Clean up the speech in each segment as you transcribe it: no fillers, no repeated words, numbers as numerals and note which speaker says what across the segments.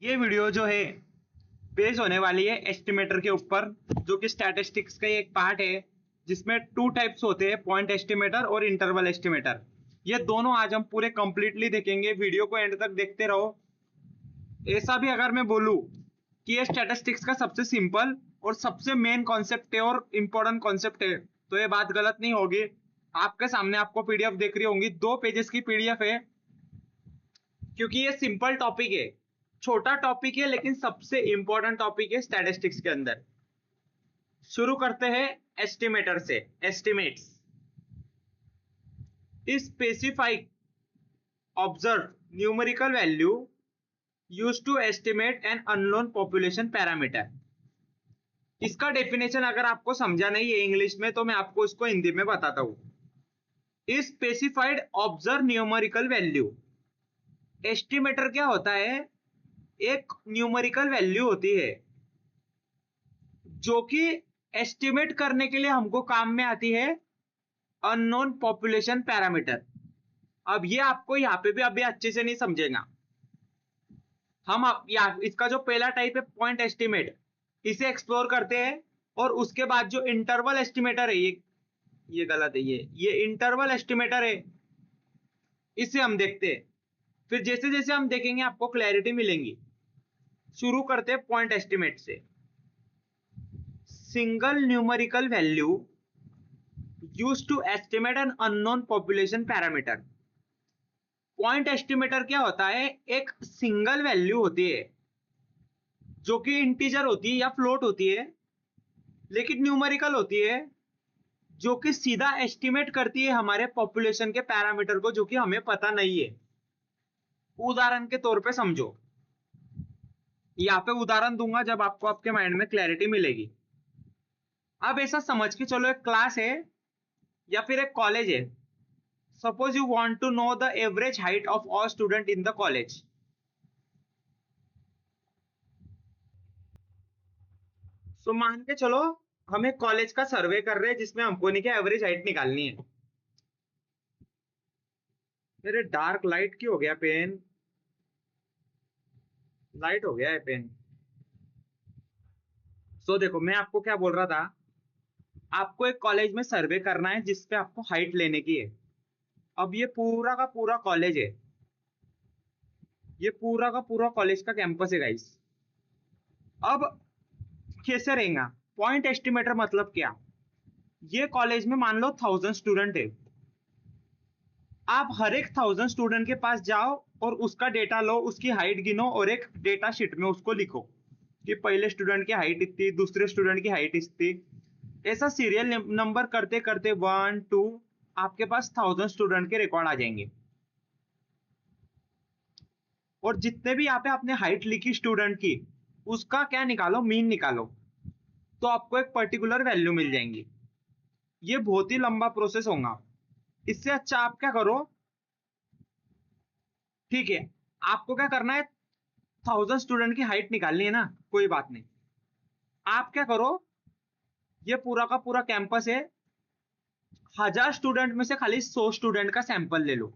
Speaker 1: ये वीडियो जो है बेस होने वाली है एस्टिमेटर के ऊपर, जो कि स्टैटिस्टिक्स का ही एक पार्ट है, जिसमें टू टाइप्स होते हैं, पॉइंट एस्टिमेटर और इंटरवल एस्टिमेटर। ये दोनों आज हम पूरे कंप्लीटली देखेंगे। वीडियो को एंड तक देखते रहो। ऐसा भी अगर मैं बोलूं कि ये स्टैटिस्टिक्स का सबसे सिंपल और सबसे मेन कॉन्सेप्ट है और इंपॉर्टेंट कॉन्सेप्ट है, तो ये बात गलत नहीं होगी। आपके सामने आपको पीडीएफ दिख रही होंगी, 2 पेजेस की पीडीएफ है, क्योंकि ये सिंपल टॉपिक है, छोटा टॉपिक है, लेकिन सबसे इंपॉर्टेंट टॉपिक है स्टैटिस्टिक्स के अंदर। शुरू करते हैं एस्टिमेटर से। Estimates specify observe numerical value use to estimate an unknown population parameter. इसका डेफिनेशन अगर आपको समझा नहीं है इंग्लिश में, तो मैं आपको इसको हिंदी में बताता हूं। Specified observe numerical value. Estimator क्या होता है? एक न्यूमेरिकल वैल्यू होती है जो कि एस्टिमेट करने के लिए हमको काम में आती है, अननोन पॉपुलेशन पैरामीटर। अब ये आपको यहाँ पे भी अभी अच्छे से नहीं समझेगा। हम इसका जो पहला टाइप है पॉइंट एस्टिमेट, इसे एक्सप्लोर करते हैं, और उसके बाद जो इंटरवल एस्टिमेटर है, ये गलत है, ये इंटरवल एस्टिमेटर है, इसे हम देखते हैं। फिर जैसे जैसे हम देखेंगे आपको क्लैरिटी मिलेंगी। शुरू करते हैं पॉइंट एस्टिमेट से। Single numerical value used to estimate an unknown population parameter. Point estimator क्या होता है? एक सिंगल वैल्यू होती है जो कि इंटीजर होती है या फ्लोट होती है, लेकिन न्यूमेरिकल होती है, जो कि सीधा एस्टिमेट करती है हमारे पॉपुलेशन के पैरामीटर को, जो कि हमें पता नहीं है। उदाहरण के तौर पे समझो, यहाँ पे उदाहरण दूंगा जब आपको आपके माइंड में क्लैरिटी मिलेगी। अब ऐसा समझ के चलो, एक क्लास है या फिर एक कॉलेज है। Suppose you want to know the average height of all student in the college. So मान के चलो हम एक कॉलेज का सर्वे कर रहे हैं, जिसमें हमको नहीं क्या एवरेज हाइट निकालनी है। मेरे डार्क लाइट क्यों हो गया? पेन लाइट हो गया है पेन। सो देखो, मैं आपको क्या बोल रहा था। आपको एक कॉलेज में सर्वे करना है जिसपे आपको हाइट लेने की है। अब ये पूरा का पूरा कॉलेज है, ये पूरा का पूरा कॉलेज का कैंपस है गाइस। अब कैसे रहेगा पॉइंट एस्टिमेटर? मतलब क्या? ये कॉलेज में मान लो 1000 स्टूडेंट है। आप हर एक 1000 स्टूडेंट के पास जाओ और उसका डेटा लो, उसकी हाइट गिनो और एक डेटा शीट में उसको लिखो कि पहले स्टूडेंट की हाइट इतनी, दूसरे स्टूडेंट की हाइट इतनी। ऐसा सीरियल नंबर करते करते 1 2 आपके पास 1000 स्टूडेंट के रिकॉर्ड आ जाएंगे। और जितने भी यहाँ पे आपने हाइट लिखी स्टूडेंट की, उसका क्या निकालो? मीन निकालो, तो आपको एक पर्टिकुलर वैल्यू मिल जाएंगी। ये बहुत ही लंबा प्रोसेस होगा। इससे अच्छा आप क्या करो, ठीक है, आपको क्या करना है, 1000 स्टूडेंट की हाइट निकालनी है ना, कोई बात नहीं। आप क्या करो, ये पूरा का पूरा कैंपस है, 1000 स्टूडेंट में से खाली 100 स्टूडेंट का सैंपल ले लो।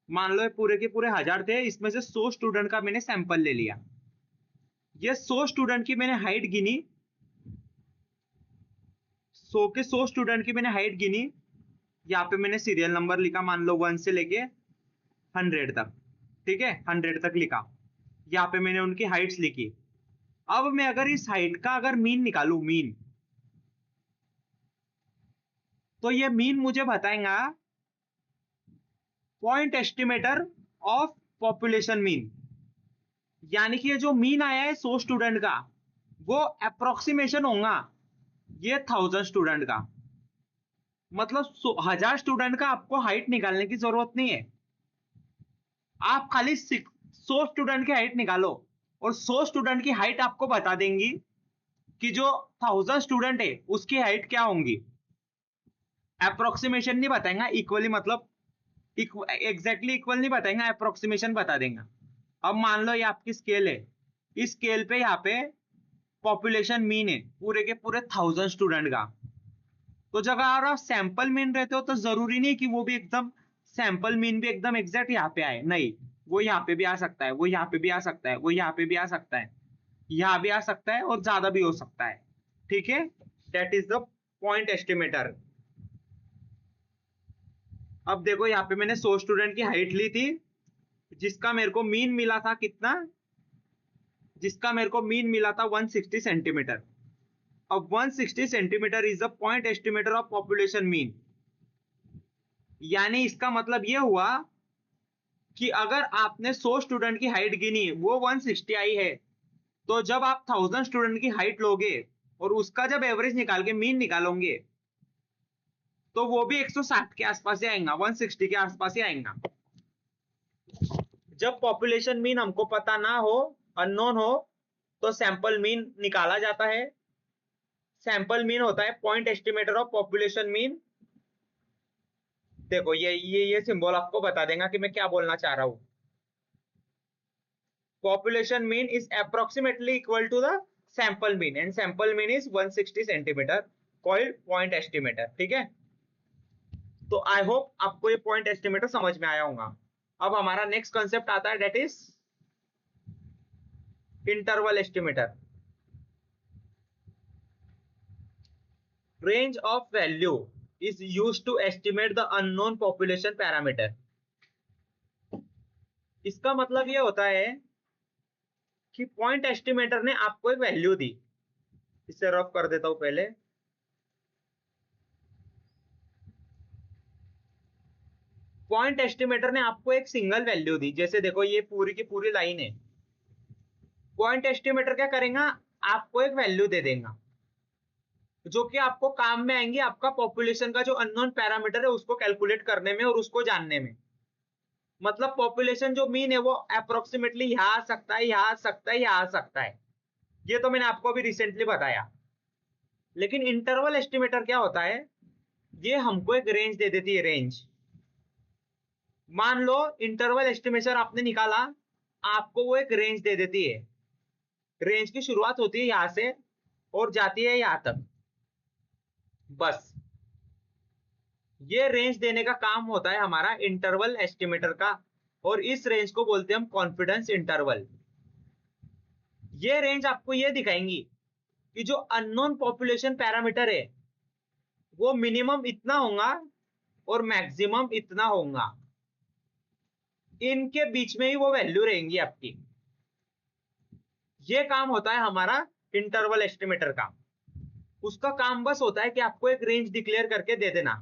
Speaker 1: मान लो ये पूरे के पूरे 1000 थे, इसमें से 100 स्टूडेंट का मैंने सैंपल ले लिया। ये 100 स्टूडेंट की मैंने हाइट गिनी, 100 के 100 स्टूडेंट की मैंने हाइट गिनी। यहाँ पे मैंने सीरियल नंबर लिखा, मान लो 1 से लेके 100 तक, ठीक है, 100 तक लिखा। यहाँ पे मैंने उनकी हाइट्स लिखी। अब मैं अगर इस हाइट का अगर मीन निकालू, मीन, तो ये मीन मुझे बताएगा point estimator of population mean. यानी कि ये जो मीन आया है 100 स्टूडेंट का, वो अप्रोक्सीमेशन होगा ये 1000 स्टूडेंट का। मतलब 1000 स्टूडेंट का आपको हाइट निकालने की जरूरत नहीं है। आप खाली 100 स्टूडेंट की हाइट निकालो और 100 स्टूडेंट की हाइट आपको बता देंगी कि जो 1000 स्टूडेंट है उसकी हाइट क्या होंगी। अप्रोक्सीमेशन नहीं बताएंगा, इक्वली मतलब एग्जैक्टली इक्वल नहीं बताएंगे, अप्रोक्सीमेशन बता देंगे। अब मान लो ये आपकी स्केल है, इस स्केल पे यहाँ पे पॉपुलेशन मीन है पूरे के पूरे 1000 स्टूडेंट का। तो जब अगर आप सैंपल मीन रहते हो तो जरूरी नहीं कि वो भी एकदम सैंपल मीन भी एकदम एग्जैक्ट यहाँ पे आए, नहीं। वो यहाँ पे भी आ सकता है, वो यहाँ पे भी आ सकता है, वो यहाँ पे भी आ सकता है, यहाँ भी आ सकता है और ज्यादा भी हो सकता है। ठीक है, that is the point estimator. अब देखो यहाँ पे मैंने 100 स्टूडेंट की हाइट ली थी, जिसका मेरे को मीन मिला था कितना, जिसका मेरे को मीन मिला था 160 सेंटीमीटर। अब 160 centimetre is the point estimator of population mean. यानी इसका मतलब ये हुआ कि अगर आपने 100 स्टूडेंट की हाइट गिनी, वो 160 आई है, तो जब आप 1000 स्टूडेंट की हाइट लोगे और उसका जब एवरेज निकाल के मीन निकालोगे, तो वो भी 160 के आसपास ही आएगा, 160 के आसपास ही आएगा। जब पॉपुलेशन मीन हमको पता ना हो, अननोन हो, तो सैंपल मीन निकाला जाता है। सैंपल मीन होता है point estimator of population mean. देखो ये सिंबल आपको बता देगा कि मैं क्या बोलना चाह रहा हूं। Population mean is approximately equal to the sample mean and sample mean is 160 centimetre, called point estimator। ठीक है, तो आई होप आपको ये पॉइंट एस्टिमेटर समझ में आया होगा। अब हमारा नेक्स्ट कंसेप्ट आता है, that is interval estimator. Range of value is used to estimate the unknown population parameter। इसका मतलब ये होता है कि पॉइंट एस्टिमेटर ने आपको एक वैल्यू दी, इसे रफ कर देता हूं पहले। पॉइंट एस्टिमेटर ने आपको एक सिंगल वैल्यू दी, जैसे देखो ये पूरी की पूरी लाइन है। पॉइंट एस्टिमेटर क्या करेगा, आपको एक वैल्यू दे देगा जो कि आपको काम में आएंगी आपका पॉपुलेशन का जो अननोन पैरामीटर है उसको कैलकुलेट करने में और उसको जानने में। मतलब पॉपुलेशन जो मीन है वो अप्रोक्सीमेटली यहाँ आ सकता है, यहाँ आ सकता है, यहाँ आ सकता है। ये तो मैंने आपको अभी रिसेंटली बताया। लेकिन इंटरवल एस्टिमेटर क्या होता है, ये हमको एक रेंज दे देती है, रेंज। मान लो इंटरवल एस्टिमेशन आपने निकाला, आपको वो एक रेंज दे देती है। रेंज की शुरुआत होती है यहां से और जाती है यहां तक, बस। ये रेंज देने का काम होता है हमारा इंटरवल एस्टिमेटर का, और इस रेंज को बोलते हैं हम कॉन्फिडेंस इंटरवल। ये रेंज आपको ये दिखाएंगी कि जो अननोन पॉपुलेशन पैरामीटर है वो मिनिमम इतना होगा और मैक्सिमम इतना होगा, इनके बीच में ही वो वैल्यू रहेंगी आपकी। ये काम होता है हमारा इंटरवल एस्टिमेटर का। उसका काम बस होता है कि आपको एक रेंज डिक्लेयर करके दे देना।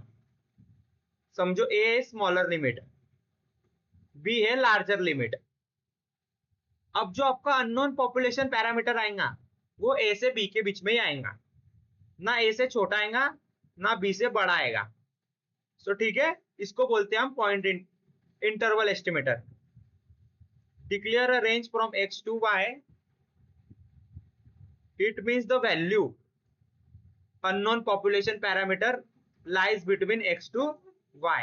Speaker 1: समझो ए है स्मॉलर लिमिट, बी है लार्जर लिमिट। अब जो आपका अननोन पॉपुलेशन पैरामीटर आएगा वो ए से बी के बीच में ही आएगा, ना ए से छोटा आएगा ना बी से बड़ा आएगा। सो ठीक है, इसको बोलते हैं हम point interval estimator. Declare a range from x to y, it means the value unknown population parameter lies between x to y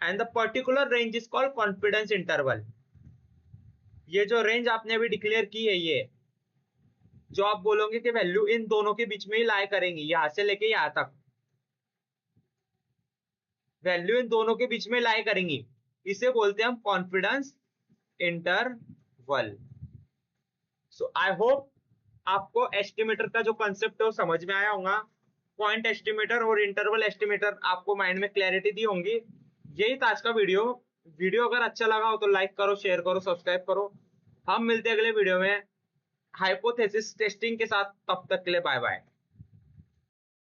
Speaker 1: and the particular range is called confidence interval। ये जो रेंज आपने अभी declare की है, ये जो आप बोलोगे कि वैल्यू इन दोनों के बीच में ही लाई करेंगी, यहां से लेके यहां तक वैल्यू इन दोनों के बीच में लाई करेंगी, इसे बोलते हैं हम confidence interval. So I hope आपको एस्टिमेटर का जो कंसेप्ट है वो समझ में आया होगा। पॉइंट एस्टिमेटर और इंटरवल एस्टिमेटर आपको माइंड में क्लैरिटी दी होंगी। यही था आज का वीडियो अगर अच्छा लगा हो तो लाइक करो, शेयर करो, सब्सक्राइब करो। हम मिलते हैं अगले वीडियो में हाइपोथेसिस टेस्टिंग के साथ। तब तक के लिए बाय बाय।